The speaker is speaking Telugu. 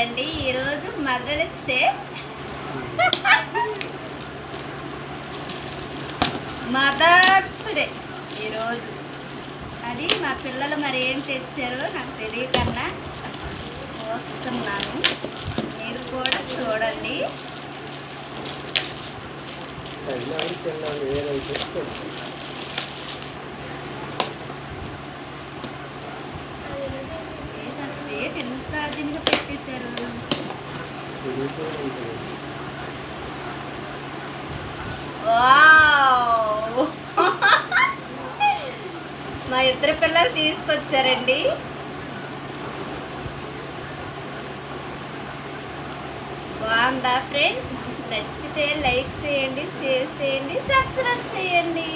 అండి ఈరోజు మదర్స్ డే. మదర్స్ డే ఈరోజు. అది మా పిల్లలు మరి ఏం తెచ్చారో నాకు తెలియకన్నా చూస్తున్నాను. మీరు కూడా చూడండి. ఎంత దీనిగా పెట్టేశారు. మా ఇద్దరు పిల్లలు తీసుకొచ్చారండి. బాగుందా ఫ్రెండ్స్? నచ్చితే లైక్ చేయండి, షేర్ చేయండి, సబ్స్క్రైబ్ చేయండి.